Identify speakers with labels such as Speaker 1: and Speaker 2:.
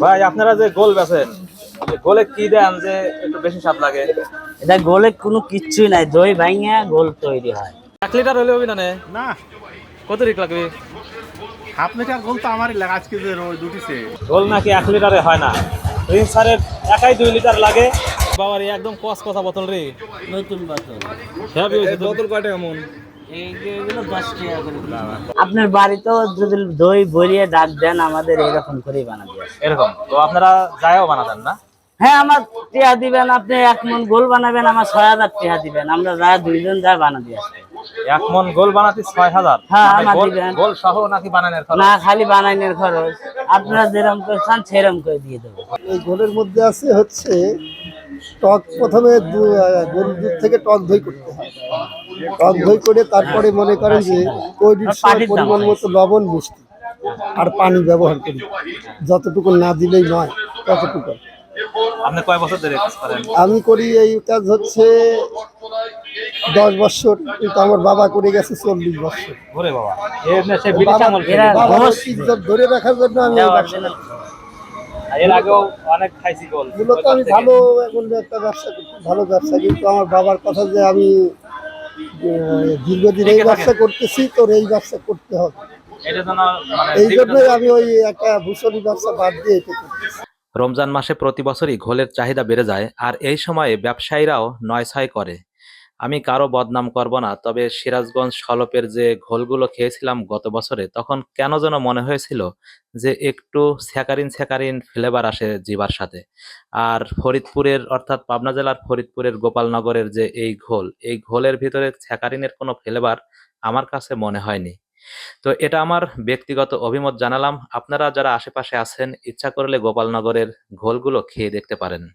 Speaker 1: ভাই আপনারা যে গোল বেচেন, গোলে কি দেন যে একটু বেশি স্বাদ লাগে?
Speaker 2: এটা গোলে কোনো কিচ্ছুই নাই, দই ভাঙিয়া গোল তৈরি হয়।
Speaker 1: 1 লিটার হলে হবে না নে?
Speaker 3: না,
Speaker 1: কত রিক লাগবে?
Speaker 3: হাফ লিটার গোল তো আমারই লাগে আজকে যে দুটিছে।
Speaker 1: গোল নাকি 1 লিটারে হয় না? রিন স্যারের একাই 2 লিটার লাগে। বাবার একদম কস কথা বোতল রে।
Speaker 2: নতুন বোতল।
Speaker 1: হেভি হয়েছে বোতল কয়টা এমন?
Speaker 2: এইগুলো 10 টাকা করে। আপনার বাড়িতেও যদি দই ভরিয়ে ডাক দেন, আমাদের এরকম করেই বানাতে আসে।
Speaker 1: এরকম তো আপনারা যায়ও বানাতেন না?
Speaker 2: হ্যাঁ, আমার টিয়া দিবেন, আপনি 1 মণ গোল বানাবেন, আমার 6000 টাকা দিবেন, আমরা যা দুইজন যা বানাতে আসি।
Speaker 1: 1 মণ গোল বানাতে 6000?
Speaker 2: হ্যাঁ,
Speaker 1: মানে
Speaker 2: আমার
Speaker 1: গোল
Speaker 2: দিবেন।
Speaker 1: গোল সহ নাকি বানানোর খরচ?
Speaker 2: না, খালি বানাইনের খরচ। আপনারা যেরকম করে চান সেরকম করে দিয়ে দেবো।
Speaker 4: এই ঘোলের মধ্যে আছে হচ্ছে টক। প্রথমে গরুর দুধ থেকে টক দই করতে হয়। টক দই করে তারপরে মনে করেন যে তৈরির সময় পরিমাণ মতো লবণ, মিষ্টি আর পানি ব্যবহার করি। যতটুকু না দিলেই নয় ততটুকু।
Speaker 1: আপনি কয় বছর ধরে কাজ করেন?
Speaker 4: আমি করি এই কাজ হচ্ছে 10 বছর, কিন্তু আমার বাবা করে গেছে 40 বছর।
Speaker 1: ওরে বাবা, সে ব্রিটিশ আমল থেকে।
Speaker 2: এরা
Speaker 4: বাবার
Speaker 2: ঘোষ
Speaker 4: ইজ্জত ধরে রাখার জন্য আমি এই ব্যবসা করি।
Speaker 1: এর আগেও অনেক খাইছি গোল।
Speaker 4: মূলত আমি ভালো এখন একটা ব্যবসা করছি, ভালো ব্যবসা, কিন্তু আমার বাবার কথা যে আমি দীর্ঘদিন এই ব্যবসা করতেছি, তোর এই ব্যবসা করতে হবে,
Speaker 1: এটা জন্য মানে
Speaker 4: এই জন্যই আমি ওই একটা ভূষণী ব্যবসা বাদ দিয়ে এটা করতেছি।
Speaker 5: রমজান মাসে প্রতি বছরই ঘোলের চাহিদা বেড়ে যায়, আর এই সময়ে ব্যবসায়ীরাও নয়ছয় করে। আমি কারো বদনাম করব না, তবে সিরাজগঞ্জ সলপের যে ঘোলগুলো খেয়েছিলাম গত বছরে, তখন কেন যেন মনে হয়েছিল যে একটু স্যাকারিন স্যাকারিন ফ্লেভার আসে জিবার সাথে। আর ফরিদপুরের অর্থাৎ পাবনা জেলার ফরিদপুরের গোপালনগরের যে এই ঘোলের ভিতরে স্যাকারিনের কোনো ফ্লেভার আমার কাছে মনে হয়নি। তো এটা আমার ব্যক্তিগত অভিমত জানালাম। আপনারা যারা আশেপাশে আছেন, ইচ্ছা করলে গোপালনগরের ঘোলগুলো খেয়ে দেখতে পারেন।